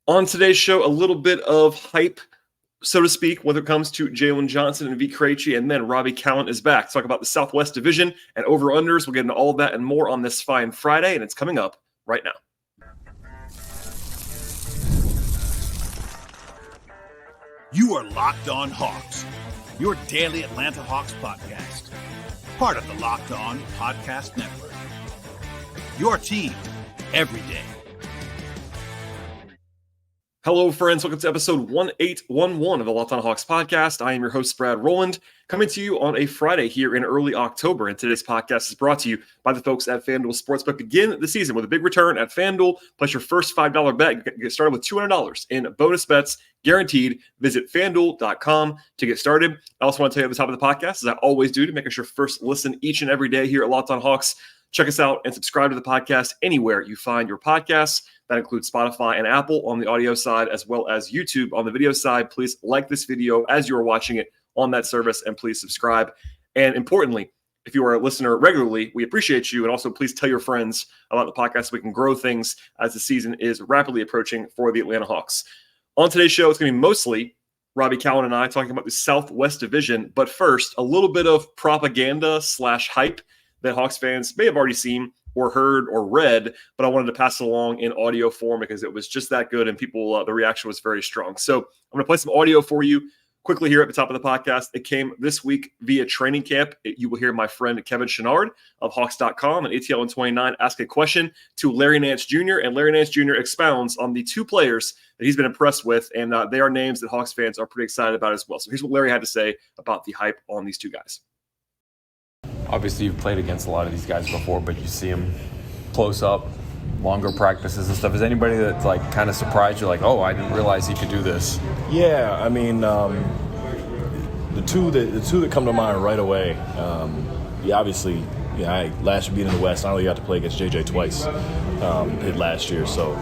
On today's show, a little bit of hype, so to speak, when it comes to Jalen Johnson and Vit Krejci, and then Robby Kalland is back to talk about the Southwest Division and over-unders. We'll get into all of that and more on this fine Friday, and it's coming up right now. You are Locked On Hawks, your daily Atlanta Hawks podcast. Part of the Locked On Podcast Network. Your team every day. Hello, friends. Welcome to episode 1811 of the Locked On Hawks podcast. I am your host, Brad Rowland, coming to you on a Friday here in early October. And today's podcast is brought to you by the folks at FanDuel Sportsbook. Begin the season with a big return at FanDuel. Place your first $5 bet. Get started with $200 in bonus bets guaranteed. Visit FanDuel.com to get started. I also want to tell you at the top of the podcast, as I always do, to make us your first listen each and every day here at Locked On Hawks. Check us out and subscribe to the podcast anywhere you find your podcasts. That includes Spotify and Apple on the audio side, as well as YouTube on the video side. Please like this video as you are watching it on that service, and please subscribe. And importantly, if you are a listener regularly, we appreciate you. And also, please tell your friends about the podcast so we can grow things as the season is rapidly approaching for the Atlanta Hawks. On today's show, it's going to be mostly Robby Kalland and I talking about the Southwest Division. But first, a little bit of propaganda / hype that Hawks fans may have already seen or heard or read, but I wanted to pass it along in audio form because it was just that good and people, the reaction was very strong. So I'm going to play some audio for you quickly here at the top of the podcast. It came this week via training camp. You will hear my friend Kevin Chouinard of Hawks.com and ATL 29 ask a question to Larry Nance Jr., and Larry Nance Jr. expounds on the two players that he's been impressed with, and they are names that Hawks fans are pretty excited about as well. So here's what Larry had to say about the hype on these two guys. Obviously, you've played against a lot of these guys before, but you see them close up, longer practices and stuff. Is anybody that's like kind of surprised you, like, oh, I didn't realize he could do this? Yeah, I mean, the two that come to mind right away. Obviously, last year being in the West, I only got to play against JJ twice, hit last year. So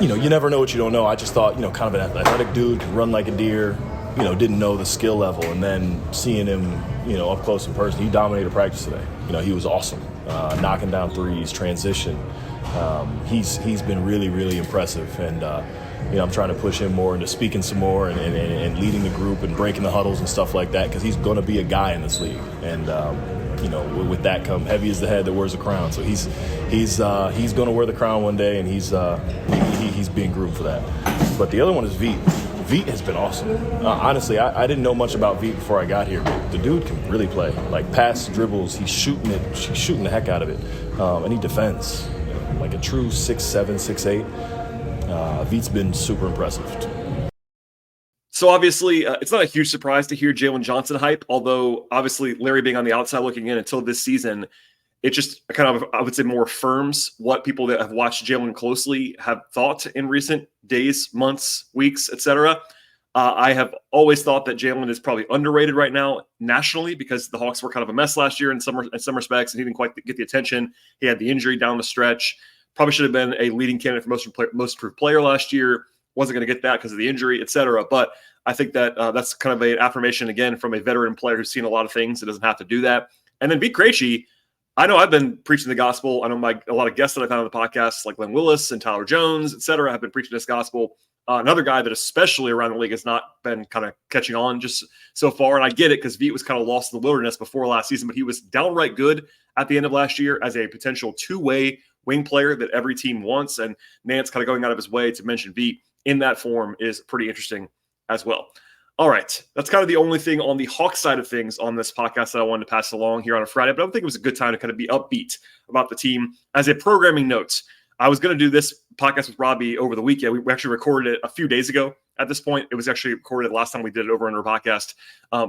you never know what you don't know. I just thought, kind of an athletic dude, could run like a deer. Didn't know the skill level, and then seeing him, up close in person, he dominated practice today. He was awesome, knocking down threes, transition. He's been really, really impressive, and I'm trying to push him more into speaking some more and leading the group and breaking the huddles and stuff like that, because he's going to be a guy in this league, and with that come heavy is the head that wears the crown. So he's going to wear the crown one day, and he's being groomed for that. But the other one is Vit. Vit has been awesome. Honestly, I didn't know much about Vit before I got here, but the dude can really play. Like, pass, dribbles, he's shooting the heck out of it. And he defends. Like a true 6'7", 6'8". Vit's been super impressive. So obviously, it's not a huge surprise to hear Jalen Johnson hype, although obviously Larry being on the outside looking in until this season, it just kind of, I would say, more affirms what people that have watched Jalen closely have thought in recent days, months, weeks, etc. I have always thought that Jalen is probably underrated right now nationally, because the Hawks were kind of a mess last year in some respects, and he didn't quite get the attention. He had the injury down the stretch. Probably should have been a leading candidate for most improved player last year. Wasn't going to get that because of the injury, etc. But I think that that's kind of an affirmation, again, from a veteran player who's seen a lot of things that doesn't have to do that. And then Vit Krejci, I know I've been preaching the gospel. I know a lot of guests that I've had on the podcast, like Glenn Willis and Tyler Jones, et cetera, have been preaching this gospel. Another guy that especially around the league has not been kind of catching on just so far. And I get it, because Vit was kind of lost in the wilderness before last season, but he was downright good at the end of last year as a potential two-way wing player that every team wants. And Nance kind of going out of his way to mention Vit in that form is pretty interesting as well. All right, that's kind of the only thing on the Hawks side of things on this podcast that I wanted to pass along here on a Friday, but I don't think it was a good time to kind of be upbeat about the team. As a programming note, I was going to do this podcast with Robby over the weekend. We actually recorded it a few days ago at this point. It was actually recorded the last time we did it over on our podcast,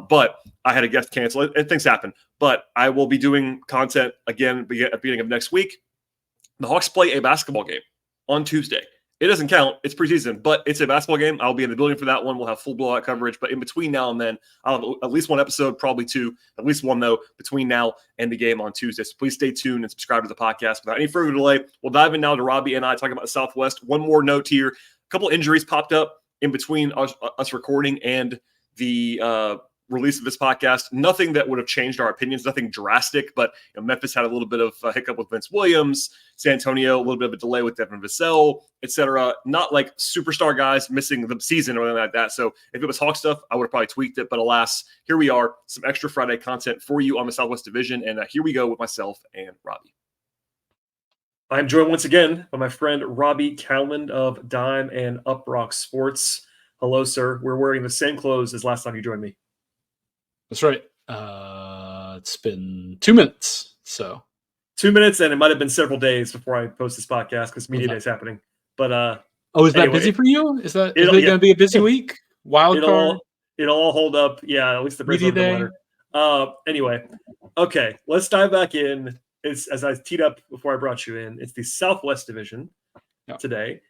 but I had a guest cancel, and things happen. But I will be doing content again at the beginning of next week. The Hawks play a basketball game on Tuesday. It doesn't count. It's preseason, but it's a basketball game. I'll be in the building for that one. We'll have full blowout coverage. But in between now and then, I'll have at least one episode, probably two, at least one, though, between now and the game on Tuesday. So please stay tuned and subscribe to the podcast. Without any further delay, we'll dive in now to Robby and I talking about the Southwest. One more note here. A couple injuries popped up in between us recording and the release of this podcast, nothing that would have changed our opinions, nothing drastic, but Memphis had a little bit of a hiccup with Vince Williams, San Antonio, a little bit of a delay with Devin Vassell, etc. Not like superstar guys missing the season or anything like that. So if it was Hawk stuff, I would have probably tweaked it. But alas, here we are, some extra Friday content for you on the Southwest Division. And here we go with myself and Robby. I'm joined once again by my friend Robby Kalland of DIME and Uprock Sports. Hello, sir. We're wearing the same clothes as last time you joined me. That's right. It's been 2 minutes. So 2 minutes, and it might have been several days before I post this podcast because media day is happening. But is that busy for you? Is it going to be a busy week? Wild card. It'll all hold up. Yeah, at least the Braves letter. Anyway, okay, let's dive back in. It's as I teed up before I brought you in. It's the Southwest Division today.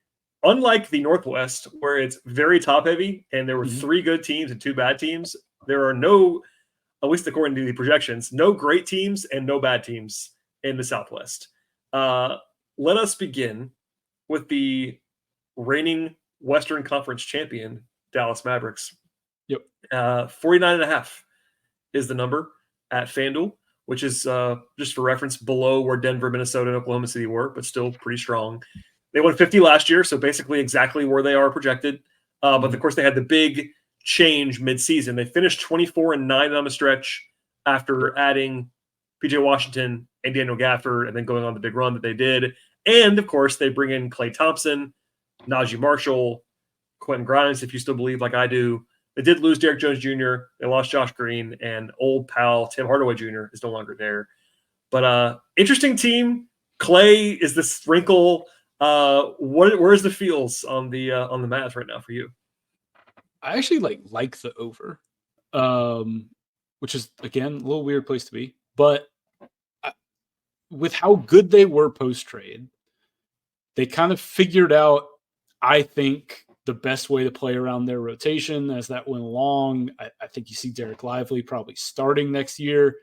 Unlike the Northwest, where it's very top heavy and there were 3 good teams and 2 bad teams, there are no, at least according to the projections, no great teams and no bad teams in the Southwest. Let us begin with the reigning Western Conference champion, Dallas Mavericks. 49.5 is the number at FanDuel, which is, just for reference, below where Denver, Minnesota, and Oklahoma City were, but still pretty strong. They won 50 last year, so basically exactly where they are projected. But, of course, they had the big change midseason. They finished 24-9 on the stretch after adding P.J. Washington and Daniel Gafford and then going on the big run that they did. And, of course, they bring in Klay Thompson, Najee Marshall, Quentin Grimes, if you still believe like I do. They did lose Derek Jones Jr. They lost Josh Green, and old pal Tim Hardaway Jr. is no longer there. But interesting team. Klay is the sprinkle. Where's the feels on the Mavs right now for you? I actually like the over, which is again a little weird place to be, but with how good they were post trade, they kind of figured out, I think, the best way to play around their rotation as that went along. I think you see Derek Lively probably starting next year.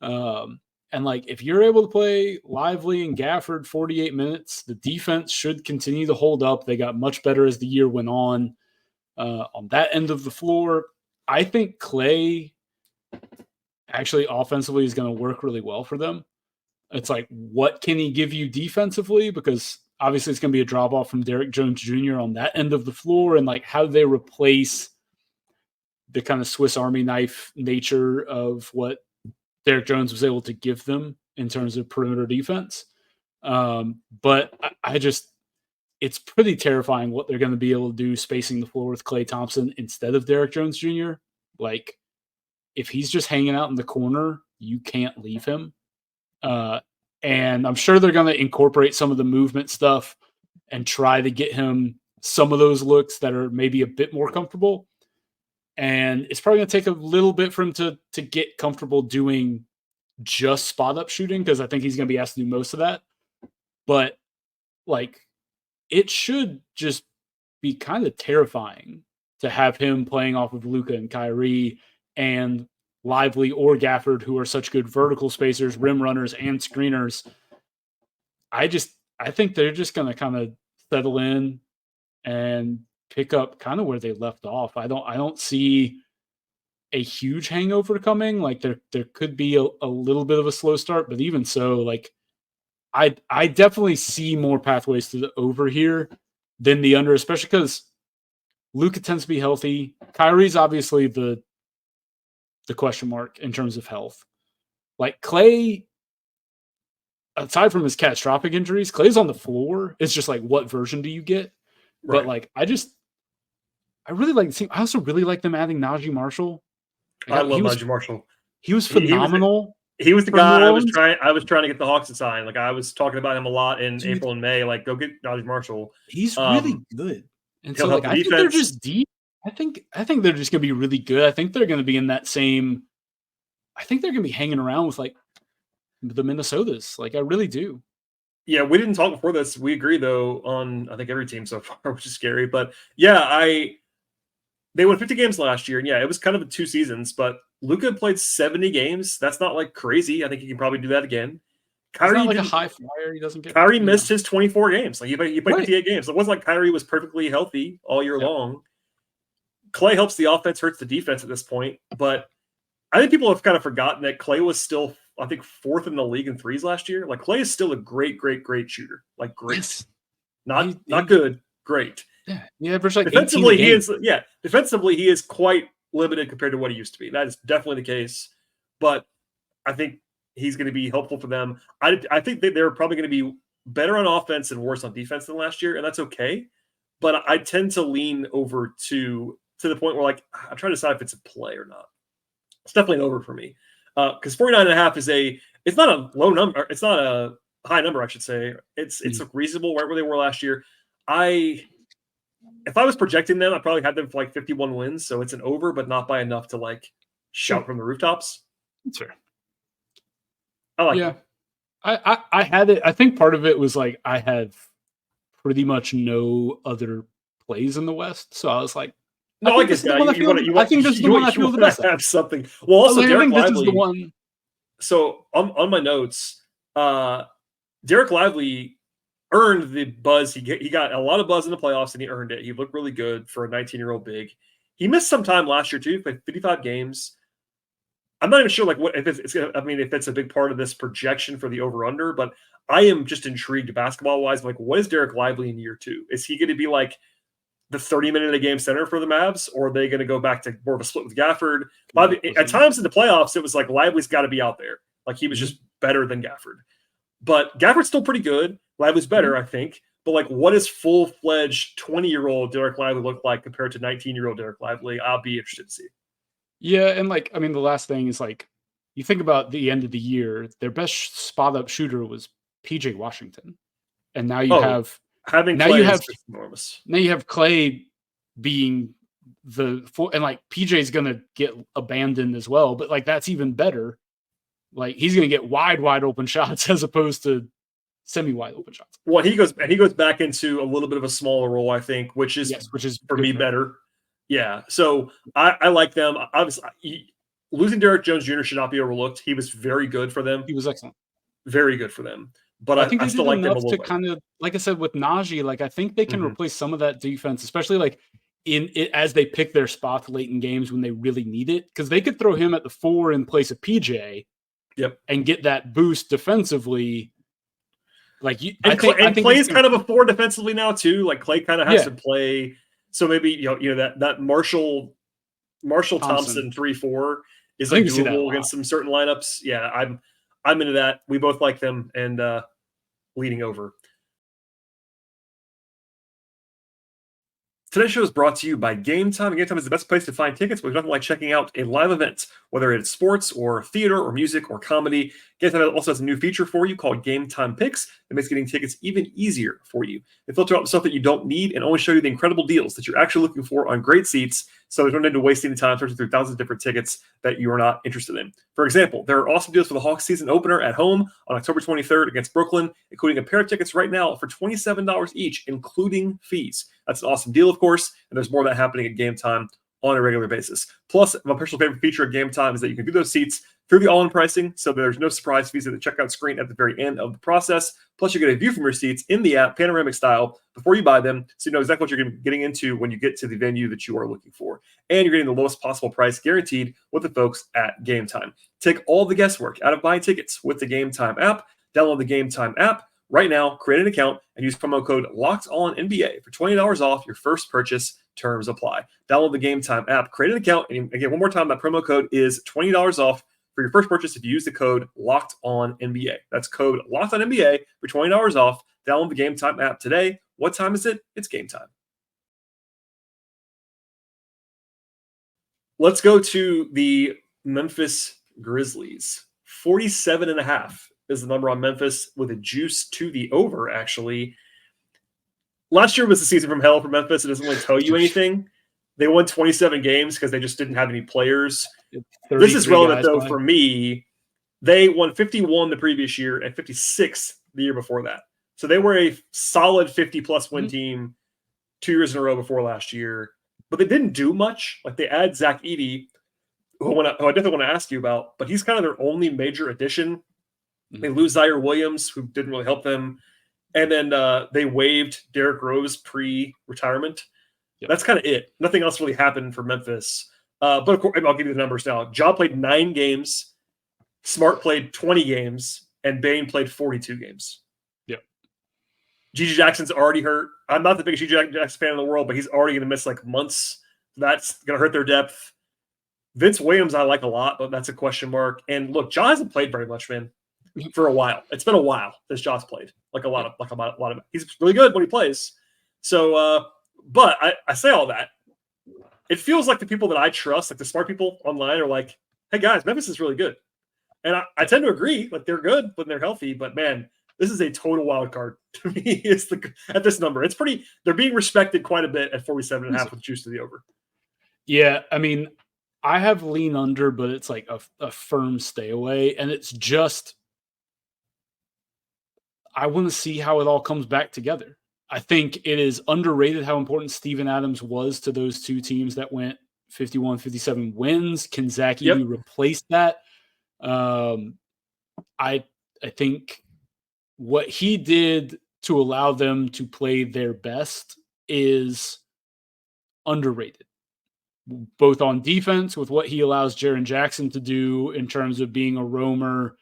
And if you're able to play Lively and Gafford 48 minutes, the defense should continue to hold up. They got much better as the year went on that end of the floor. I think Klay actually offensively is going to work really well for them. It's what can he give you defensively? Because obviously, it's going to be a drop-off from Derek Jones Jr. on that end of the floor, and how do they replace the kind of Swiss Army knife nature of what Derek Jones was able to give them in terms of perimeter defense. But it's pretty terrifying what they're going to be able to do spacing the floor with Klay Thompson instead of Derek Jones Jr. If he's just hanging out in the corner, you can't leave him. And I'm sure they're going to incorporate some of the movement stuff and try to get him some of those looks that are maybe a bit more comfortable. And it's probably going to take a little bit for him to get comfortable doing just spot-up shooting, because I think he's going to be asked to do most of that. But, it should just be kind of terrifying to have him playing off of Luka and Kyrie and Lively or Gafford, who are such good vertical spacers, rim runners, and screeners. I think they're just going to kind of settle in and pick up kind of where they left off. I don't see a huge hangover coming. There could be a little bit of a slow start, but even so, I definitely see more pathways to the over here than the under, especially because Luka tends to be healthy. Kyrie's obviously the question mark in terms of health. Klay, aside from his catastrophic injuries, Klay's on the floor. It's just what version do you get? Right. But I really like the team. I also really like them adding Najee Marshall. I love Najee Marshall. He was phenomenal. He was the guy I was trying to get the Hawks to sign. I was talking about him a lot in April and May. Go get Najee Marshall. He's really good. And so I think they're just deep. I think they're just going to be really good. I think they're going to be in that same. I think they're going to be hanging around with the Minnesotas. I really do. Yeah, we didn't talk before this. We agree though on I think every team so far, which is scary. But yeah, they won 50 games last year, and yeah, it was kind of 2 seasons. But Luka played 70 games. That's not crazy. I think he can probably do that again. Kyrie a high flyer. He doesn't get. Kyrie missed his 24 games. He played 58 games. It wasn't like Kyrie was perfectly healthy all year long. Klay helps the offense, hurts the defense at this point. But I think people have kind of forgotten that Klay was still, I think, 4th in the league in threes last year. Like Klay is still a great shooter. Like great. Yes. Not good, great. Yeah, he averaged like Defensively, 18 a game. Defensively, he is quite limited compared to what he used to be. That is definitely the case. But I think he's going to be helpful for them. I think that they're probably going to be better on offense and worse on defense than last year, and that's okay. But I tend to lean over to the point where, like, I'm trying to decide if it's a play or not. It's definitely an over for me. Because 49.5 is it's not a low number. It's not a high number, I should say. It's reasonable right where they were last year. If I was projecting them, I probably had them for like 51 wins. So it's an over, but not by enough to like shout from the rooftops. That's fair. I like it. I had it. I think part of it was like I have pretty much no other plays in the West. So I was like, no, I guess that. I think this is the one I feel the best. Have something. Well, also I Derek think Lively. This is the one. So on my notes, Derek Lively earned the buzz. He got a lot of buzz in the playoffs, and he earned it. He looked really good for a 19-year-old big. He missed some time last year too. He played 55 games. I'm not even sure like what if it's a big part of this projection for the over/under, but I am just intrigued basketball wise. Like, what is Derek Lively in year 2? Is he going to be like the 30-minute a game center for the Mavs, or are they going to go back to more of a split with Gafford? At times in the playoffs, it was like Lively's got to be out there. Like he was just better than Gafford. But Gafford's still pretty good. Lively's better, I think. But like, what does full-fledged 20-year-old Derek Lively look like compared to 19-year-old Derek Lively? I'll be interested to see. Yeah, and like, I mean, the last thing is like, you think about the end of the year, their best spot-up shooter was PJ Washington, and now you have enormous. Now you have Klay being and like PJ's gonna get abandoned as well, but like that's even better. Like he's gonna get wide open shots as opposed to semi-wide open shots. Well, he goes back into a little bit of a smaller role, I think, which is for me better. Yeah, so I like them. Obviously, losing Derek Jones Jr. should not be overlooked. He was very good for them. He was excellent. Very good for them. But I think I still like them a little to bit. Kind of, like I said, with Najee, like I think they can replace some of that defense, especially like in it as they pick their spots late in games when they really need it. Because they could throw him at the 4 in place of PJ, and get that boost defensively. Like Klay is kind of a 4 defensively now too. Like Klay kind of has to play. So maybe you know that Marshall Thompson 3-4 is like doable against some certain lineups. Yeah, I'm into that. We both like them and leading over. Today's show is brought to you by Game Time. Game Time is the best place to find tickets, but there's nothing like checking out a live event, whether it's sports or theater or music or comedy. Game Time also has a new feature for you called Game Time Picks that makes getting tickets even easier for you. They filter out the stuff that you don't need and only show you the incredible deals that you're actually looking for on great seats, so there's no need to waste any time searching through thousands of different tickets that you are not interested in. For example, there are awesome deals for the Hawks season opener at home on October 23rd against Brooklyn, including a pair of tickets right now for $27 each, including fees. That's an awesome deal, of course, and there's more of that happening at Game Time on a regular basis. Plus, my personal favorite feature of Game Time is that you can view those seats through the all-in pricing, so there's no surprise fees at the checkout screen at the very end of the process. Plus, you get a view from your seats in the app, panoramic style, before you buy them, so you know exactly what you're getting into when you get to the venue that you are looking for. And you're getting the lowest possible price guaranteed with the folks at Game Time. Take all the guesswork out of buying tickets with the Game Time app. Download the Game Time app right now, create an account, and use promo code LOCKEDONNBA for $20 off your first purchase. Terms apply. Download the Game Time app, create an account, and again, one more time, that promo code is $20 off for your first purchase if you use the code LOCKEDONNBA. That's code LOCKEDONNBA for $20 off. Download the Game Time app today. What time is it? It's game time. Let's go to the Memphis Grizzlies. 47.5 is the number on Memphis with a juice to the over, actually. Last year was the season from hell for Memphis. It doesn't really tell you anything. They won 27 games because they just didn't have any players. This is relevant, though, for me. They won 51 the previous year and 56 the year before that. So they were a solid 50-plus win team 2 years in a row before last year. But they didn't do much. Like, they add Zach Edey, who I definitely want to ask you about, but he's kind of their only major addition. They lose Zaire Williams, who didn't really help them. And then they waived Derrick Rose pre-retirement. That's kind of it. Nothing else really happened for Memphis. But of course, I'll give you the numbers now. Ja played 9 games, Smart played 20 games, and Bane played 42 games. Yep. Gigi Jackson's already hurt. I'm not the biggest Gigi Jackson fan in the world, but he's already going to miss like months. That's going to hurt their depth. Vince Williams, I like a lot, but that's a question mark. And look, Ja hasn't played very much, man, for a while. It's been a while since Ja's played. Like a lot of. He's really good when he plays. So, but I say all that. It feels like the people that I trust, like the smart people online, are like, "Hey guys, Memphis is really good," and I tend to agree. Like they're good when they're healthy, but man, this is a total wild card to me. It's at this number. It's pretty. They're being respected quite a bit at 47.5 with juice to the over. Yeah, I mean, I have lean under, but it's like a firm stay away. And it's just, I want to see how it all comes back together. I think it is underrated how important Steven Adams was to those two teams that went 51, 57 wins. Can Zach Edey replace that? I think what he did to allow them to play their best is underrated. Both on defense with what he allows Jaren Jackson to do in terms of being a roamer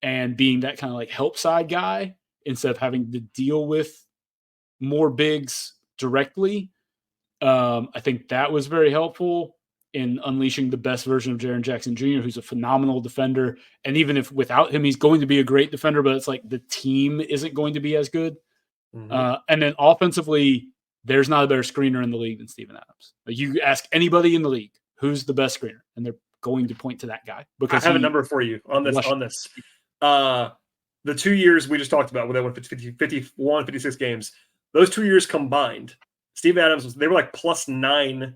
and being that kind of like help side guy instead of having to deal with more bigs directly. I think that was very helpful in unleashing the best version of Jaren Jackson Jr., who's a phenomenal defender. And even if without him, he's going to be a great defender, but it's like the team isn't going to be as good. Mm-hmm. And then offensively, there's not a better screener in the league than Steven Adams. Like you ask anybody in the league, who's the best screener? And they're going to point to that guy. Because I have a number for you on this. The 2 years we just talked about, where they went 51, 56 games, those 2 years combined, Steven Adams, they were like +9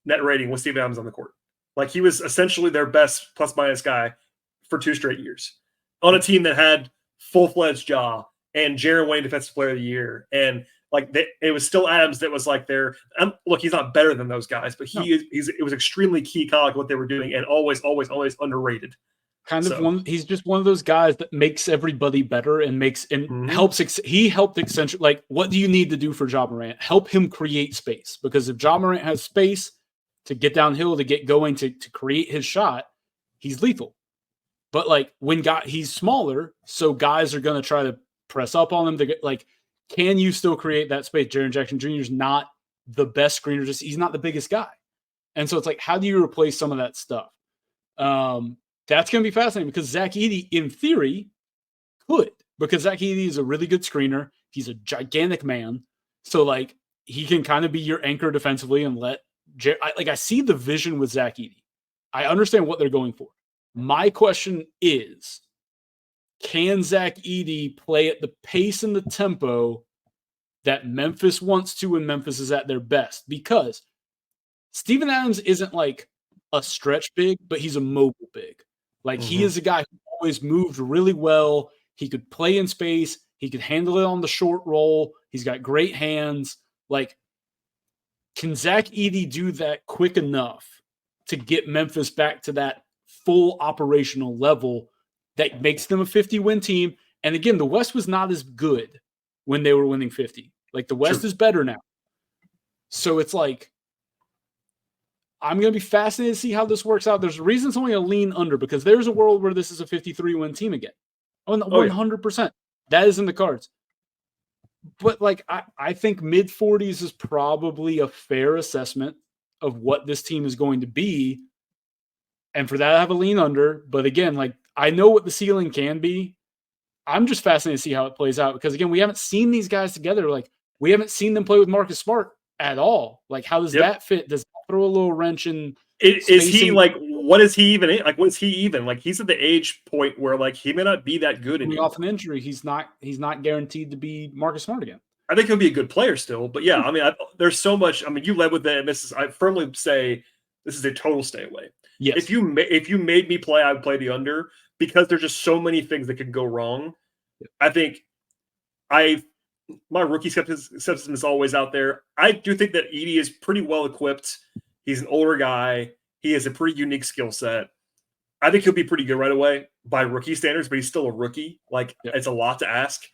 net rating with Steven Adams on the court. Like he was essentially their best plus-minus guy for 2 straight years on a team that had full-fledged Ja and Jaren Wayne Defensive Player of the Year. And like it was still Adams that was like their look. He's not better than those guys, but it was extremely key, kind of like what they were doing, and always underrated. He's just one of those guys that makes everybody better and helps. He helped accentuate. Like, what do you need to do for Ja Morant? Help him create space, because if Ja Morant has space to get downhill, to get going, to create his shot, he's lethal. But like he's smaller, so guys are going to try to press up on him. To get like. Can you still create that space? Jaren Jackson Jr. is not the best screener. He's not the biggest guy. And so it's like, how do you replace some of that stuff? That's going to be fascinating because Zach Edey, in theory, could. Because Zach Edey is a really good screener. He's a gigantic man. So, like, he can kind of be your anchor defensively and let I see the vision with Zach Edey. I understand what they're going for. My question is, can Zach Edey play at the pace and the tempo that Memphis wants to when Memphis is at their best? Because Steven Adams isn't like a stretch big, but he's a mobile big. Like he is a guy who always moved really well. He could play in space. He could handle it on the short roll. He's got great hands. Like, can Zach Edey do that quick enough to get Memphis back to that full operational level that makes them a 50-win team? And again, the West was not as good when they were winning 50. Like the West is better now. So it's like, I'm going to be fascinated to see how this works out. There's a reason it's only a lean under, because there's a world where this is a 53-win team again. 100%. That is in the cards. But like, I think mid-40s is probably a fair assessment of what this team is going to be. And for that, I have a lean under. But again, like, I know what the ceiling can be. I'm just fascinated to see how it plays out, because again, we haven't seen these guys together. Like, we haven't seen them play with Marcus Smart at all. Like, how does that fit? Does that throw a little wrench in? Is he like, what is he even? Like, what is he even? Like, he's at the age point where like he may not be that good anymore. Off an injury, he's not guaranteed to be Marcus Smart again. I think he'll be a good player still, but yeah, I mean, there's so much. I mean, you led with it, and I firmly say this is a total stay away. Yes. If you made me play, I would play the under, because there's just so many things that could go wrong. Yep. I think my rookie skepticism is always out there. I do think that Edey is pretty well equipped. He's an older guy. He has a pretty unique skill set. I think he'll be pretty good right away by rookie standards, but he's still a rookie. Like, It's a lot to ask.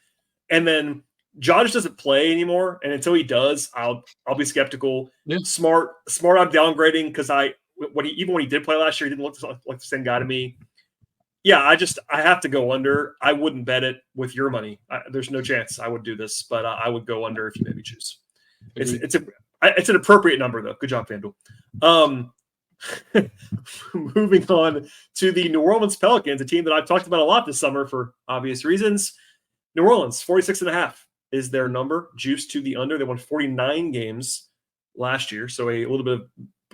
And then Ja just doesn't play anymore, and until he does, I'll be skeptical. Yeah. Smart I'm downgrading, because even when he did play last year, he didn't look like the same guy to me. Yeah, I have to go under. I wouldn't bet it with your money. There's no chance I would do this, but I would go under if you made me choose. It's an appropriate number though. Good job, FanDuel. Moving on to the New Orleans Pelicans, a team that I've talked about a lot this summer for obvious reasons. New Orleans, 46.5 is their number, juiced to the under. They won 49 games last year, so a little bit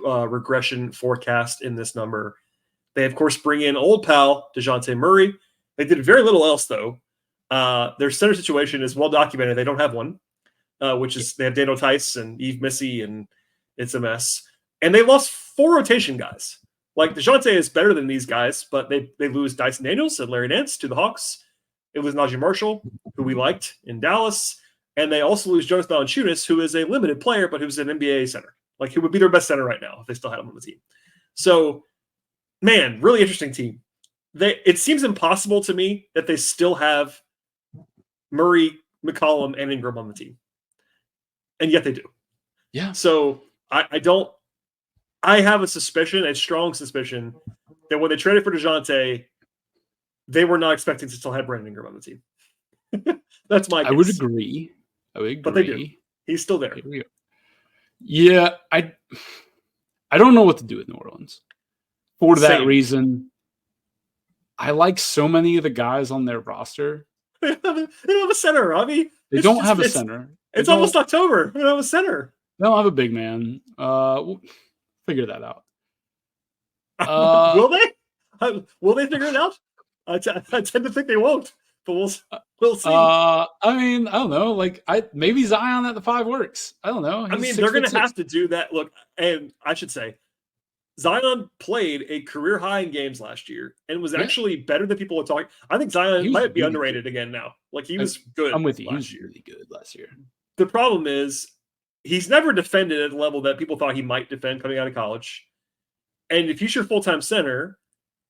of regression forecast in this number. They, of course, bring in old pal DeJounte Murray. They did very little else, though. Their center situation is well documented. They don't have one, which is they have Daniel Tice and Yves Missy, and it's a mess. And they lost 4 rotation guys. Like, DeJounte is better than these guys, but they lose Dyson Daniels and Larry Nance to the Hawks. It was Najee Marshall, who we liked in Dallas. And they also lose Jonas Valanciunas, who is a limited player, but who's an NBA center. Like, he would be their best center right now if they still had him on the team. So, man, really interesting team. It seems impossible to me that they still have Murray, McCollum, and Ingram on the team. And yet they do. Yeah. So I have a strong suspicion, that when they traded for DeJounte, they were not expecting to still have Brandon Ingram on the team. That's my guess. I would agree. But they do. He's still there. Yeah, I don't know what to do with New Orleans. For that reason, I like so many of the guys on their roster. They don't have a center, Robbie. They don't have a center. It's almost October. They don't have a center. They don't have a big man. We'll figure that out. Will they? Will they figure it out? I tend to think they won't, but we'll see. I mean, I don't know. Like, maybe Zion at the 5 works. I don't know. I mean, they're going to have to do that. Look, and I should say, Zion played a career high in games last year and was actually better than people are talking. I think Zion might be underrated again now. Like, he was good. I'm with you. He was really good last year. The problem is he's never defended at the level that people thought he might defend coming out of college. And if he's your full-time center,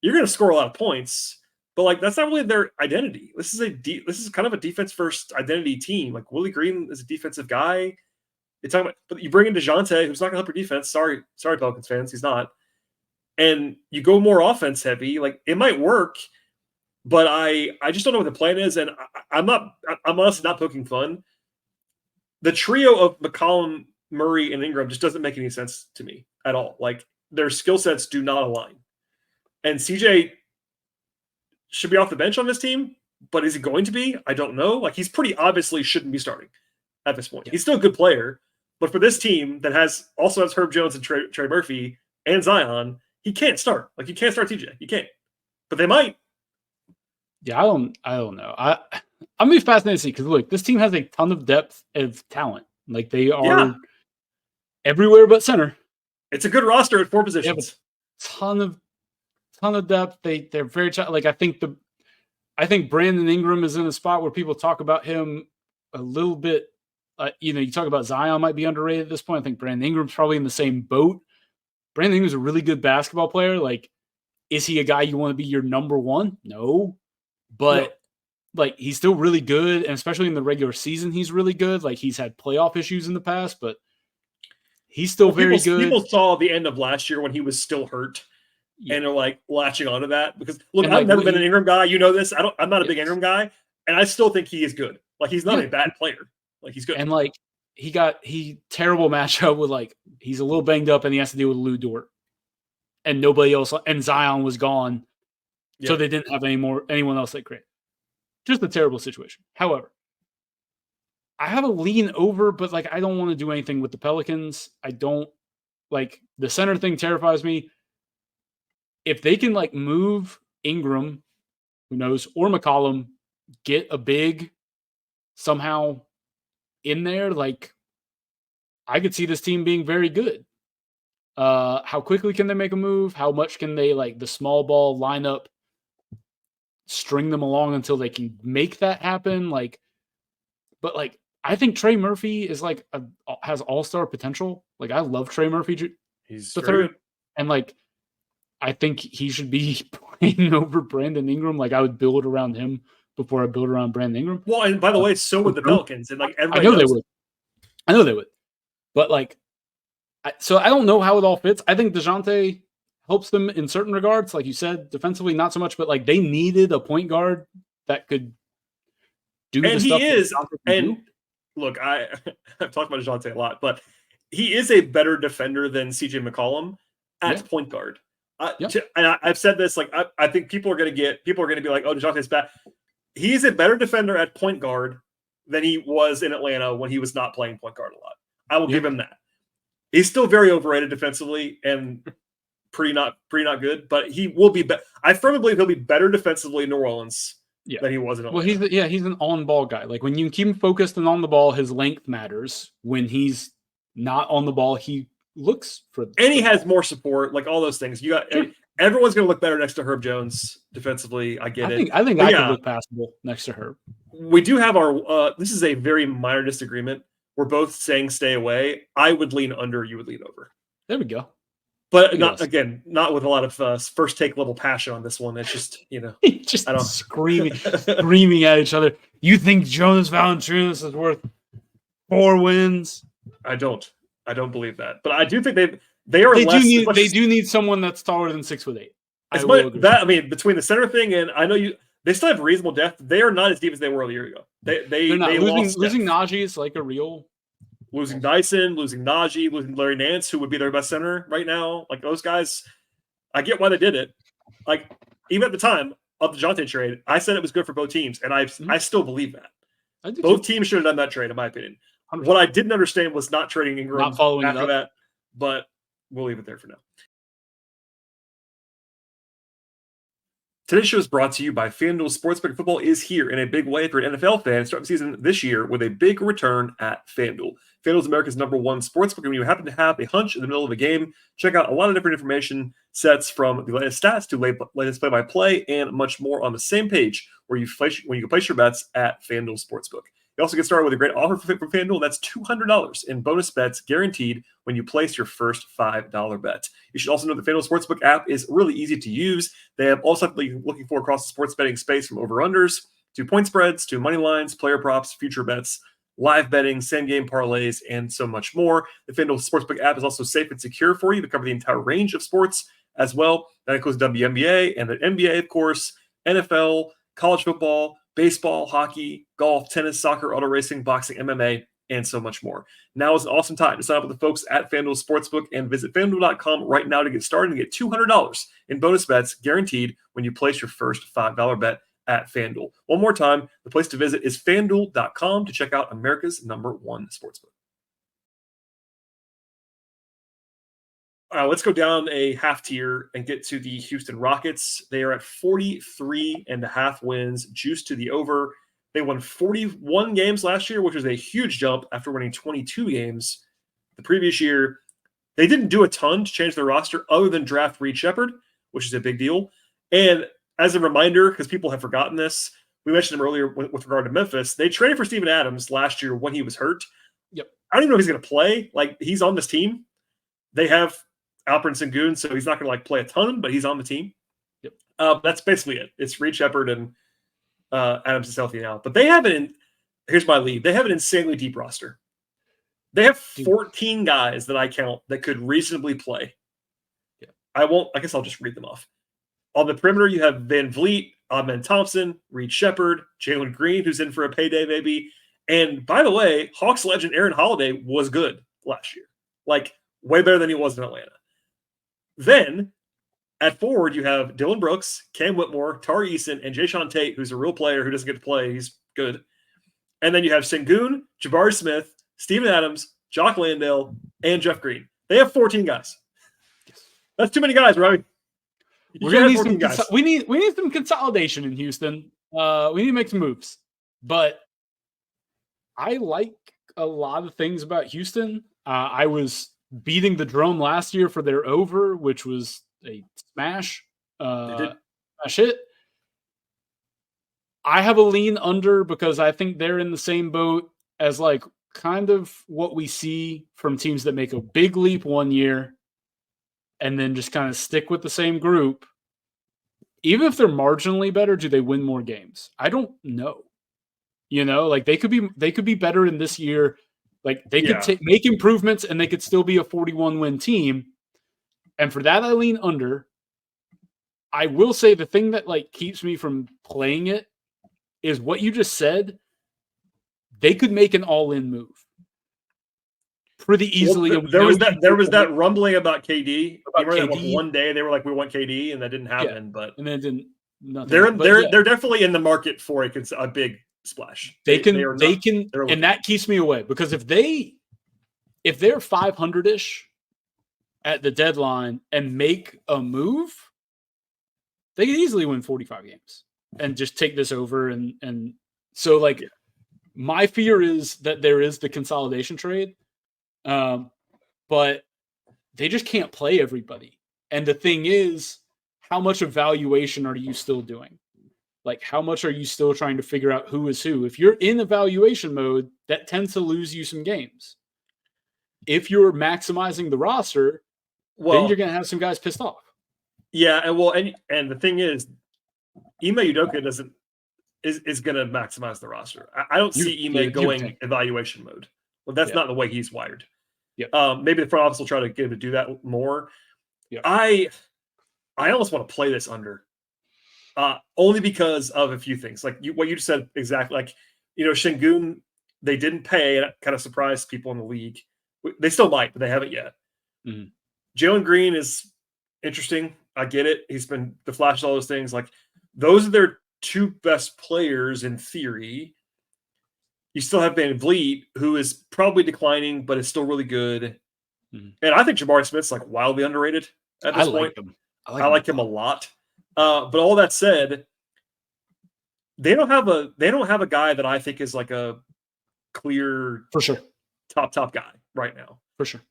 you're going to score a lot of points. But, like, that's not really their identity. This is kind of a defense-first identity team. Like, Willie Green is a defensive guy. But you bring in DeJounte, who's not going to help your defense. Sorry, Pelicans fans, he's not. And you go more offense heavy. Like, it might work, but I just don't know what the plan is. And I'm honestly not poking fun. The trio of McCollum, Murray, and Ingram just doesn't make any sense to me at all. Like, their skill sets do not align. And CJ should be off the bench on this team, but is he going to be? I don't know. Like, he's pretty obviously shouldn't be starting at this point. Yeah. He's still a good player, but for this team that also has Herb Jones and Trey Murphy and Zion, he can't start. Like, you can't start TJ. You can't. But they might. Yeah, I don't know. I'm gonna be fascinated to see, because look, this team has a ton of depth of talent. Like, they are everywhere but center. It's a good roster at 4 positions. Ton of depth. They're very like, I think Brandon Ingram is in a spot where people talk about him a little bit. You talk about Zion might be underrated at this point. I think Brandon Ingram's probably in the same boat. Brandon Ingram's a really good basketball player. Like, is he a guy you want to be your number 1? No. But like, he's still really good, and especially in the regular season, he's really good. Like, he's had playoff issues in the past, but he's still very good. People saw the end of last year when he was still hurt, and they're like latching onto that because look, I've never been an Ingram guy. You know this. I'm not a big Ingram guy, and I still think he is good. Like, he's not a bad player. Like, he's good. And like, he terrible matchup with, like, he's a little banged up and he has to deal with Lou Dort, and nobody else, and Zion was gone. So they didn't have anyone else that great. Just a terrible situation. However, I have a lean over, but like, I don't want to do anything with the Pelicans. I don't like the center thing terrifies me. If they can like move Ingram, who knows, or McCollum, get a big somehow in there, like, I could see this team being very good. How quickly can they make a move? How much can they, like, the small ball lineup string them along until they can make that happen? Like, but like, I think Trey Murphy is like has all-star potential. Like, I love Trey Murphy. He's the third, and like, I think he should be playing over Brandon Ingram. Like, I would build around him before I build around Brandon Ingram. Well, and by the way, so would the Pelicans, and like everybody. I know they would. But like, So I don't know how it all fits. I think DeJounte helps them in certain regards. Like you said, defensively, not so much, but like they needed a point guard that could do and the he stuff is. that DeJounte can do. Look, I've talked about DeJounte a lot, but he is a better defender than CJ McCollum at point guard. And I've said this, like I think people are going to be like, oh, DeJounte's bad. He's a better defender at point guard than he was in Atlanta when he was not playing point guard a lot. I will give him that. He's still very overrated defensively and pretty not good, but he will be. I firmly believe he'll be better defensively in New Orleans than he was in Atlanta. Well, he's an on-ball guy. Like when you keep him focused and on the ball, his length matters. When he's not on the ball, he looks for. And he has more support, like all those things. Everyone's going to look better next to Herb Jones defensively. I get it. I think I could look passable next to Herb. We do have our. This is a very minor disagreement. We're both saying stay away. I would lean under. You would lean over. There we go. But not with a lot of first take level passion on this one. It's just screaming at each other. You think Jonas Valanciunas is worth 4 wins? I don't believe that. But I do think they do need someone that's taller than 6'8". Between the center thing and I know they still have reasonable depth. They are not as deep as they were a year ago. They're not losing Najee is like a real. Losing Dyson, losing Najee, losing Larry Nance, who would be their best center right now. Like those guys, I get why they did it. Like even at the time of the DeJounte trade, I said it was good for both teams, and I still believe that. Both teams should have done that trade, in my opinion. 100%. What I didn't understand was not trading Ingram not following after that, but we'll leave it there for now. Today's show is brought to you by FanDuel Sportsbook. Football is here in a big way for an NFL fan. Start the season this year with a big return at FanDuel. FanDuel is America's #1 sportsbook. And when you happen to have a hunch in the middle of a game, check out a lot of different information sets from the latest stats to latest play-by-play and much more on the same page when you can place your bets at FanDuel Sportsbook. You also get started with a great offer from FanDuel. That's $200 in bonus bets guaranteed when you place your first $5 bet. You should also know the FanDuel Sportsbook app is really easy to use. They have all stuff that you're looking for across the sports betting space, from over-unders to point spreads to money lines, player props, future bets, live betting, same-game parlays, and so much more. The FanDuel Sportsbook app is also safe and secure for you to cover the entire range of sports as well. That includes WNBA and the NBA, of course, NFL, college football, baseball, hockey, golf, tennis, soccer, auto racing, boxing, MMA, and so much more. Now is an awesome time to sign up with the folks at FanDuel Sportsbook and visit FanDuel.com right now to get started and get $200 in bonus bets guaranteed when you place your first $5 bet at FanDuel. One more time, the place to visit is FanDuel.com to check out America's #1 sportsbook. Let's go down a half tier and get to the Houston Rockets. They are at 43.5 wins, juiced to the over. They won 41 games last year, which was a huge jump after winning 22 games the previous year. They didn't do a ton to change their roster other than draft Reed Shepherd, which is a big deal. And as a reminder, because people have forgotten this, we mentioned him earlier with regard to Memphis. They traded for Steven Adams last year when he was hurt. Yep. I don't even know if he's going to play. Like, he's on this team. They have Alperen Sengun, so he's not going to play a ton, but he's on the team. Yep. That's basically it. It's Reed Shepherd and Adams is healthy now. But they have here's my lead. They have an insanely deep roster. They have 14 guys that I count that could reasonably play. Yeah. I guess I'll just read them off. On the perimeter, you have Van Vliet, Ahmed Thompson, Reed Shepherd, Jalen Green, who's in for a payday maybe. And by the way, Hawks legend Aaron Holiday was good last year. Like, way better than he was in Atlanta. Then, at forward, you have Dylan Brooks, Cam Whitmore, Tari Eason, and Jayshawn Tate, who's a real player who doesn't get to play. He's good. And then you have Sengun, Jabari Smith, Steven Adams, Jock Landale, and Jeff Green. They have 14 guys. That's too many guys, right? We're gonna need some guys. We need some consolidation in Houston. We need to make some moves. But I like a lot of things about Houston. I was beating the drum last year for their over, which was a smash. Smash hit. I have a lean under because I think they're in the same boat as kind of what we see from teams that make a big leap one year and then just kind of stick with the same group. Even if they're marginally better, do they win more games? I don't know. They could be better in this year Like they could make improvements and they could still be a 41-win team. And for that, I lean under. I will say the thing that like keeps me from playing it is what you just said. They could make an all-in move pretty easily. Well, there was that rumbling about KD. KD. One day they were like, "We want KD," and that didn't happen. But and then it didn't. Nothing. They're definitely in the market for a big splash. They can, and that keeps me away because if they're 500-ish at the deadline and make a move, they could easily win 45 games and just take this over. And so like my fear is that there is the consolidation trade, but they just can't play everybody. And the thing is, how much evaluation are you still doing? Like, how much are you still trying to figure out who is who? If you're in evaluation mode, that tends to lose you some games. If you're maximizing the roster, then you're going to have some guys pissed off. Yeah, and the thing is, Ime Udoka is going to maximize the roster. I don't see Ime going evaluation mode. Well, that's not the way he's wired. Yeah. Maybe the front office will try to get him to do that more. Yeah. I almost want to play this under. Only because of a few things, like what you just said exactly. Like, Şengün, they didn't pay, and it kind of surprised people in the league. They still might, but they haven't yet. Mm-hmm. Jalen Green is interesting. I get it. He's been the flash, all those things. Like, those are their two best players in theory. You still have Van Vliet, who is probably declining, but is still really good. Mm-hmm. And I think Jabari Smith's like wildly underrated at this point. I like him a lot. But all that said, they don't have a guy that I think is like a clear for sure top guy right now. For sure.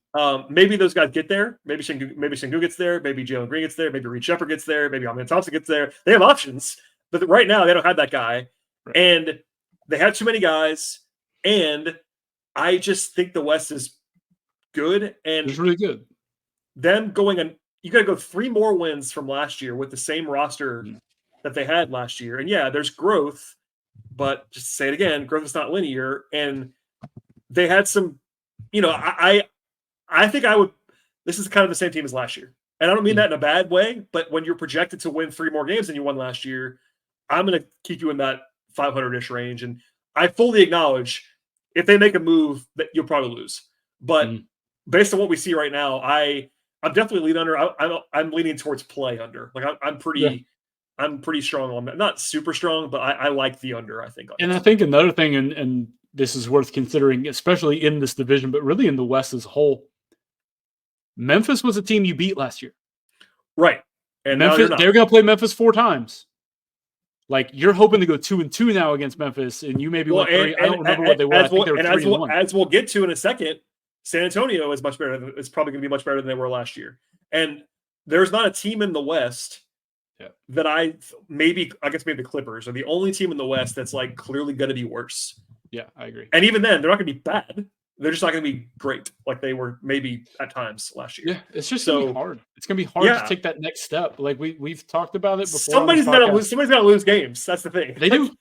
Maybe those guys get there. Maybe Şengün gets there. Maybe Jalen Green gets there. Maybe Reed Shepherd gets there. Maybe Amen Thompson gets there. They have options, but right now they don't have that guy, right. And they have too many guys. And I just think the West is good, and it's really good. Them going on. You got to go 3 more wins from last year with the same roster that they had last year. And yeah, there's growth, but just to say it again, growth is not linear. And they had some, I think this is kind of the same team as last year. And I don't mean that in a bad way, but when you're projected to win 3 more games than you won last year, I'm going to keep you in that 500-ish range. And I fully acknowledge if they make a move that you'll probably lose. But based on what we see right now, I'm definitely leaning under. I'm leaning towards play under. Like I'm pretty strong on that. Not super strong, but I like the under, I think. And I think another thing, and this is worth considering, especially in this division, but really in the West as a whole. Memphis was a team you beat last year. Right. And Memphis, they're going to play Memphis 4 times. Like, you're hoping to go 2-2 now against Memphis, and you maybe went 3. I don't remember what they were. I think they were 3-1. As we'll get to in a second, San Antonio is much better. It's probably going to be much better than they were last year. And there's not a team in the West that I guess maybe the Clippers are the only team in the West that's like clearly going to be worse. Yeah, I agree. And even then, they're not going to be bad. They're just not going to be great like they were maybe at times last year. Yeah, it's just going to be hard. It's going to be hard to take that next step. Like we've talked about it before. Somebody's got to lose games. That's the thing. They do.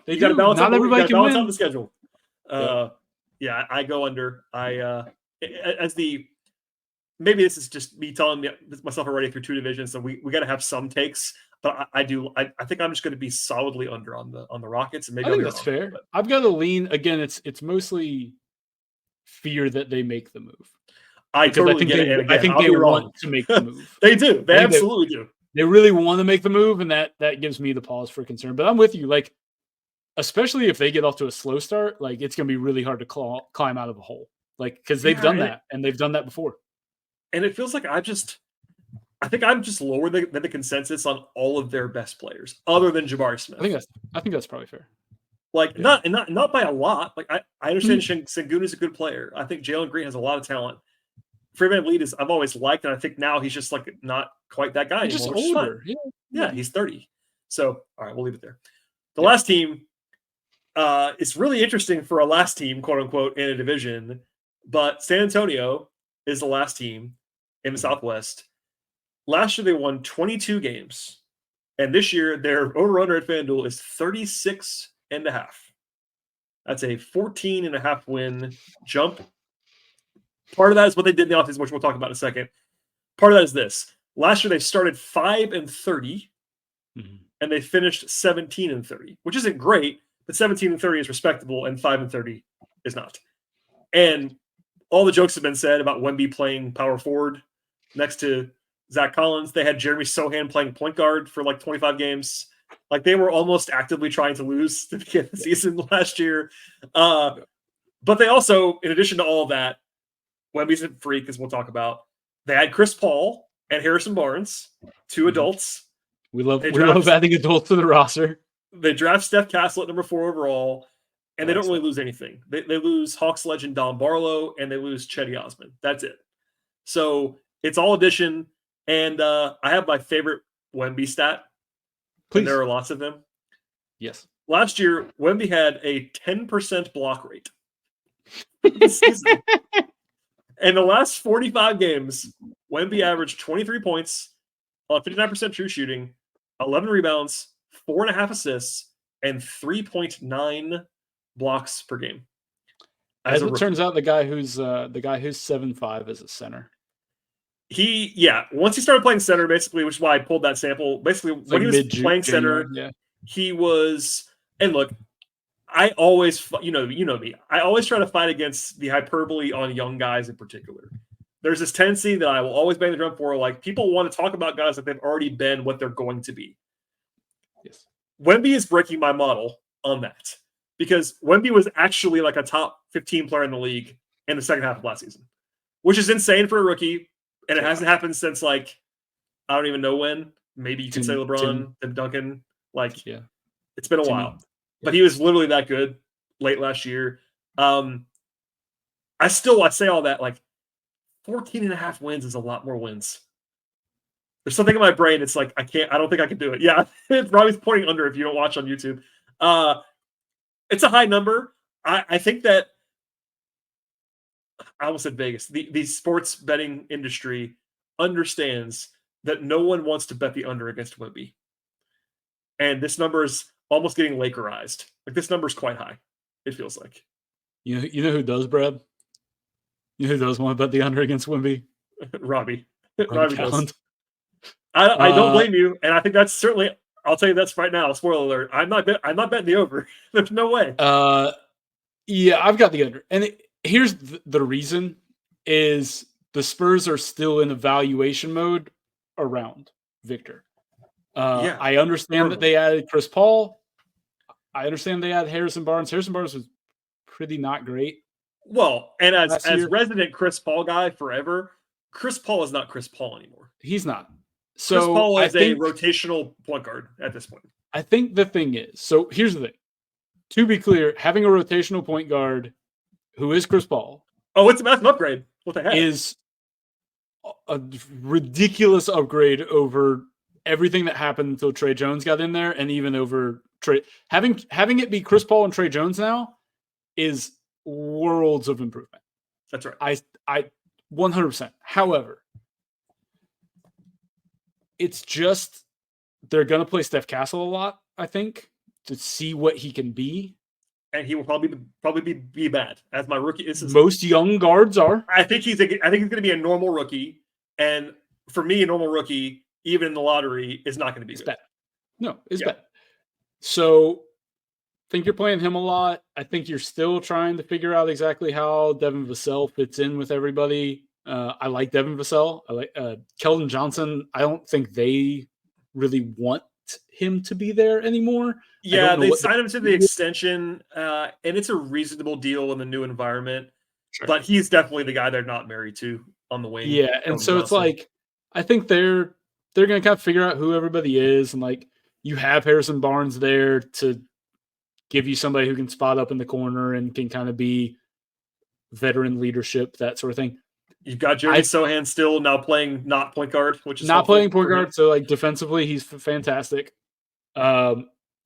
They got to balance out. Everybody can win. Out the schedule. Yeah, I go under. Maybe this is just me telling myself already through 2 divisions, so we got to have some takes. But I think I'm just going to be solidly under on the Rockets, and maybe I think that's fair. But I've got to lean again. It's mostly fear that they make the move. I totally get it. I think they want to make the move. They do. They absolutely do. They really want to make the move, and that gives me the pause for concern. But I'm with you. Like, especially if they get off to a slow start, like it's going to be really hard to climb out of a hole. Like, because they've done that, and they've done that before. And it feels like I think I'm just lower than the consensus on all of their best players, other than Jabari Smith. I think that's probably fair. Like not by a lot. Like I understand Şengün is a good player. I think Jalen Green has a lot of talent. Freeman Lead is I've always liked, and I think now he's just like not quite that guy he's anymore. Just older. Yeah, he's 30. So all right, we'll leave it there. The last team, it's really interesting for a last team, quote unquote, in a division, but San Antonio is the last team in the Southwest. Last year they won 22 games, and this year their over/under at FanDuel is 36.5. That's a 14.5 win jump. Part of that is what they did in the offseason, which we'll talk about in a second. Part of that is this. Last year, they started 5-30, and they finished 17-30, which isn't great, but 17-30 is respectable, and 5-30 is not. And all the jokes have been said about Wemby playing power forward next to Zach Collins. They had Jeremy Sohan playing point guard for like 25 games. Like they were almost actively trying to lose to begin the season last year. But they also, in addition to all of that, Wemby's a freak, as we'll talk about. They had Chris Paul and Harrison Barnes, two adults. We love adding adults to the roster. They draft Steph Castle at number 4 overall, and they don't really lose anything. They lose Hawks legend Don Barlow, and they lose Cedi Osman. That's it. So it's all addition. And I have my favorite Wemby stat. And there are lots of them. Yes. Last year, Wemby had a 10% block rate this season. In the last 45 games, Wemby averaged 23 points on 59% true shooting, 11 rebounds, 4.5 assists, and 3.9 blocks per game. As it turns out, the guy who's 7'5" is a center. Once he started playing center, basically, which is why I pulled that sample. Basically, when he was playing center, he was. And look, I always, you know me. I always try to fight against the hyperbole on young guys in particular. There's this tendency that I will always bang the drum for. Like people want to talk about guys like they've already been what they're going to be. Yes, Wemby is breaking my model on that because Wemby was actually like a top 15 player in the league in the second half of last season, which is insane for a rookie. And it hasn't happened since like I don't even know when. Maybe you can say LeBron, Tim Duncan. Like, it's been a while. But he was literally that good late last year. I say all that, like 14.5 wins is a lot more wins. There's something in my brain. It's like, I don't think I can do it. Yeah. Robbie's pointing under if you don't watch on YouTube. It's a high number. I think that I almost said Vegas. The sports betting industry understands that no one wants to bet the under against Wemby. And this number is almost getting Lakerized. Like this number is quite high, it feels like. You know who does, Brad? You know who does want to bet the under against Wemby? Robbie Kalland. does. I don't blame you, and I think that's certainly. I'll tell you that's right now. Spoiler alert: I'm not betting the over. There's no way. Yeah, I've got the under, and here's the reason: is the Spurs are still in evaluation mode around Victor. I understand that they added Chris Paul. I understand they added Harrison Barnes. Harrison Barnes was pretty not great. Well, and as resident Chris Paul guy forever, Chris Paul is not Chris Paul anymore. He's not. So Chris Paul is a rotational point guard at this point. I think the thing is, so here's the thing. To be clear, having a rotational point guard who is Chris Paul. Oh, it's a massive upgrade. What the heck? Is a ridiculous upgrade over everything that happened until Trey Jones got in there, and even over Trey. Having it be Chris Paul and Trey Jones now is worlds of improvement. That's right. I 100%. However, it's just they're going to play Steph Castle a lot, I think, to see what he can be. And he will probably be bad as my rookie. Most young guards are. I think he's going to be a normal rookie, and for me, a normal rookie, even in the lottery, is not going to be good. Bad. No, it's bad. So, I think you're playing him a lot. I think you're still trying to figure out exactly how Devin Vassell fits in with everybody. I like Devin Vassell. I like Keldon Johnson. I don't think they really want him to be there anymore. Yeah, they signed him to the extension, and it's a reasonable deal in the new environment. Sure. But he's definitely the guy they're not married to on the wing. Yeah, and so it's like I think they're going to kind of figure out who everybody is, and like you have Harrison Barnes there to give you somebody who can spot up in the corner and can kind of be veteran leadership, that sort of thing. You've got Jeremy Sohan still now playing not point guard, which is not playing point guard. So like defensively, he's fantastic.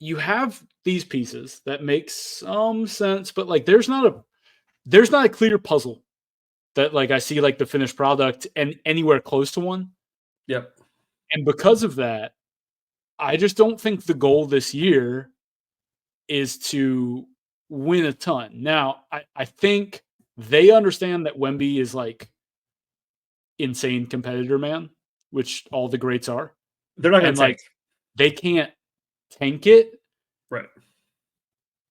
You have these pieces that make some sense, but like there's not a clear puzzle that like I see like the finished product and anywhere close to one. Yep. And because of that, I just don't think the goal this year is to win a ton. Now, I think they understand that Wemby is like insane competitor, man, which all the greats are. They're not going to tank. They can't tank it. Right.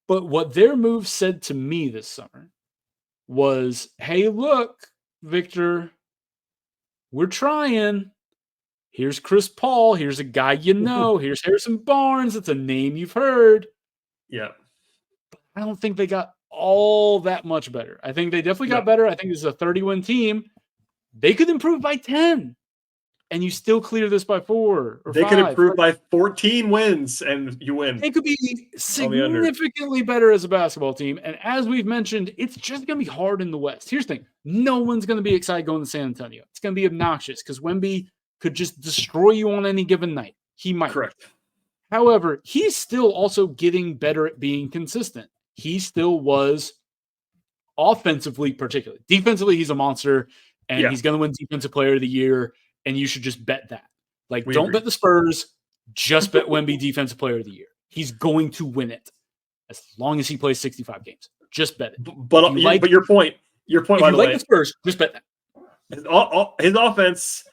But what their move said to me this summer was, hey, look, Victor, we're trying. Here's Chris Paul. Here's a guy you know. Here's Harrison Barnes. It's a name you've heard. Yeah. But I don't think they got all that much better. I think they definitely got better. I think this is a 30-win team. They could improve by 10. And you still clear this by 4 or 5. They could improve by 14 wins and you win. They could be significantly better as a basketball team. And as we've mentioned, it's just going to be hard in the West. Here's the thing. No one's going to be excited going to San Antonio. It's going to be obnoxious because Wemby could just destroy you on any given night. He might. Correct. However, he's still also getting better at being consistent. He still was offensively particularly. Defensively, he's a monster, and he's going to win Defensive Player of the Year. And you should just bet that. Like, don't bet the Spurs. Just bet Wemby Defensive Player of the Year. He's going to win it as long as he plays 65 games. Just bet it. But your point, by the way, the Spurs, just bet that. His offense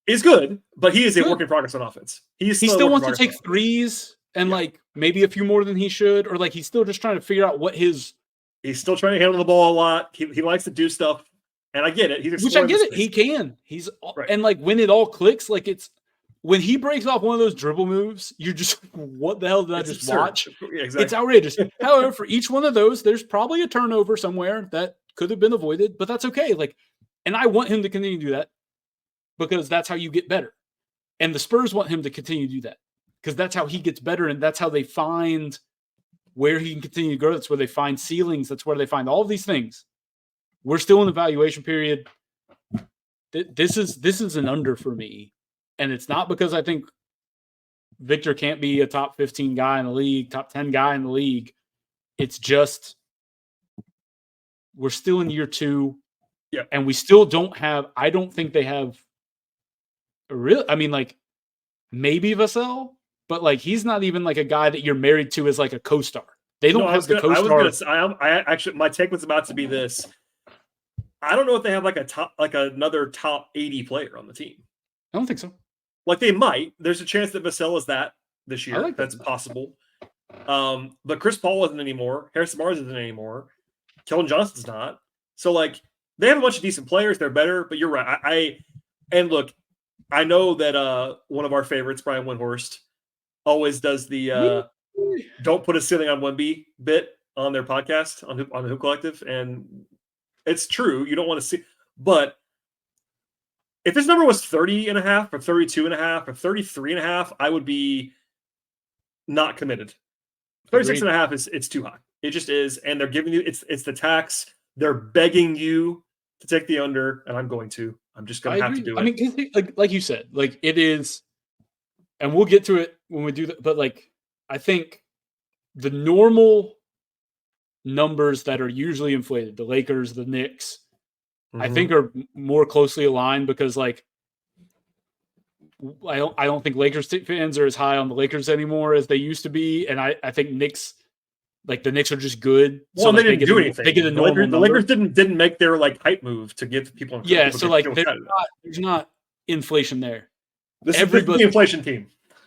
is good, but he is a work in progress on offense. He still wants to take threes and like maybe a few more than he should, or like he's still just trying to figure out what his. He's still trying to handle the ball a lot. He likes to do stuff. And I get it. Which I get it. He can. And like when it all clicks, like it's when he breaks off one of those dribble moves, you're just, what the hell did I just watch? Yeah, exactly. It's outrageous. However, for each one of those, there's probably a turnover somewhere that could have been avoided, but that's okay. Like, and I want him to continue to do that because that's how you get better. And the Spurs want him to continue to do that because that's how he gets better. And that's how they find where he can continue to grow. That's where they find ceilings. That's where they find all of these things. We're still in the evaluation period. This is an under for me. And it's not because I think Victor can't be a top 15 guy in the league, top 10 guy in the league. It's just we're still in year 2. Yeah. And we still don't have, I don't think they have a real, I mean, like maybe Vassell, but like he's not even like a guy that you're married to as like a co-star. They don't have the co-star. I actually, my take was about to be this. I don't know if they have another top 80 player on the team. I don't think so. Like they might. There's a chance that Vassell is that this year. Like that's possible. But Chris Paul isn't anymore. Harrison Barnes isn't anymore. Jalen Johnson's not. So like they have a bunch of decent players. They're better. But you're right. And look, I know that one of our favorites, Brian Windhorst, always does the "Don't put a ceiling on Wemby" bit on their podcast on the Hoop Collective, and it's true. You don't want to see, but if this number was 30.5 or 32.5 or 33.5, I would be not committed. 36.5 it's too high. It just is. And they're giving you, it's the tax. They're begging you to take the under, and I'm just going to have to do it. I mean, like you said, like it is, and we'll get to it when we do that. But like, I think the normal numbers that are usually inflated, the Lakers, the Knicks, I think are more closely aligned because like I don't think Lakers fans are as high on the Lakers anymore as they used to be, and I think Knicks, like the Knicks are just good. Well, so they didn't do anything. They get a normal the Lakers didn't make their like hype move to give people. Yeah, so like there's not inflation there. This is the inflation team.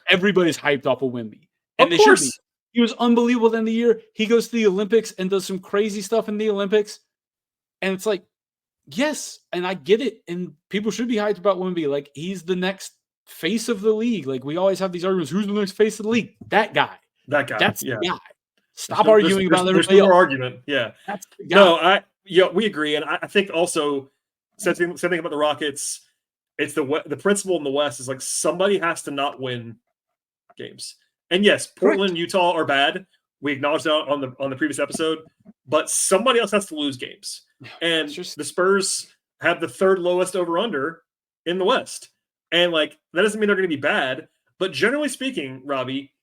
Everybody's hyped off of Wemby, and of course. Should be. He was unbelievable at the end of the year. He goes to the Olympics and does some crazy stuff in the Olympics. And it's like, yes, and I get it. And people should be hyped about Wemby. Like, he's the next face of the league. Like, we always have these arguments. Who's the next face of the league? That guy. That's the guy. Stop arguing about everybody else. There's no argument. Yeah. That's the guy. No, we agree. And I think also, same thing about the Rockets. It's the principle in the West is like somebody has to not win games. And yes, Portland, Correct. Utah are bad. We acknowledged that on the previous episode, but somebody else has to lose games. And the Spurs have the third lowest over/under in the West. And like that doesn't mean they're going to be bad, but generally speaking, Robbie,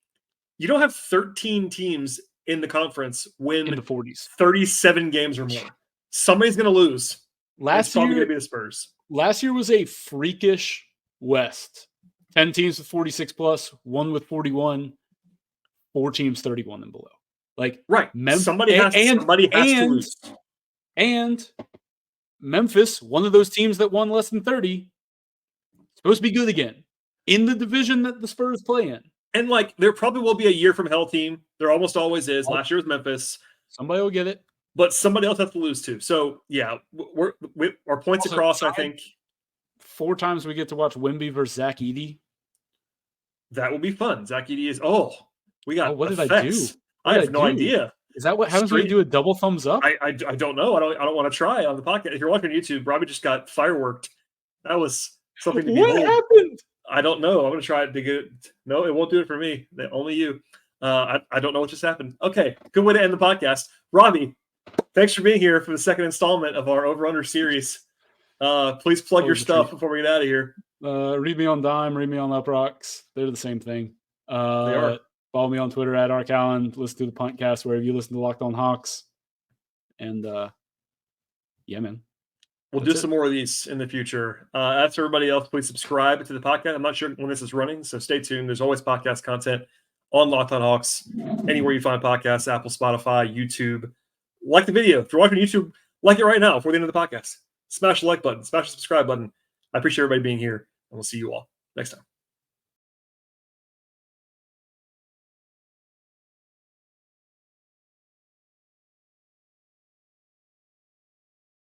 you don't have 13 teams in the conference win in the 40s, 37 games or more. Somebody's going to lose. It's probably going to be the Spurs. Last year was a freakish West. 10 teams with 46 plus, 1 with 41, 4 teams 31 and below. Like right. Somebody has to lose. And Memphis, one of those teams that won less than 30, supposed to be good again in the division that the Spurs play in. And like, there probably will be a year from hell team. There almost always is. Last year was Memphis. Somebody will get it. But somebody else has to lose too. So yeah, our points Also, across, I think. 4 times we get to watch Wemby versus Zach Edey. That will be fun. Zach Edey is, we got what effects. did I do? I have no idea. Is that what happens when you do a double thumbs up? I don't know. I don't want to try on the podcast. If you're watching on YouTube, Robby just got fireworked. That was something to be What happened? I don't know. I'm going to try it to get it. No, it won't do it for me. Only you. I don't know what just happened. Okay, good way to end the podcast. Robby, thanks for being here for the second installment of our Over-Under series. Please plug your stuff before we get out of here. Read me on Dime, read me on Up Rocks. They're the same thing. They are. Follow me on Twitter at @RKalland. Listen to the Puntcast wherever you listen to Locked On Hawks. And yeah, man. We'll do some more of these in the future. As for everybody else, please subscribe to the podcast. I'm not sure when this is running, so stay tuned. There's always podcast content on Locked On Hawks, anywhere you find podcasts, Apple, Spotify, YouTube. Like the video. If you're watching YouTube, like it right now before the end of the podcast. Smash the like button. Smash the subscribe button. I appreciate everybody being here, and we'll see you all next time.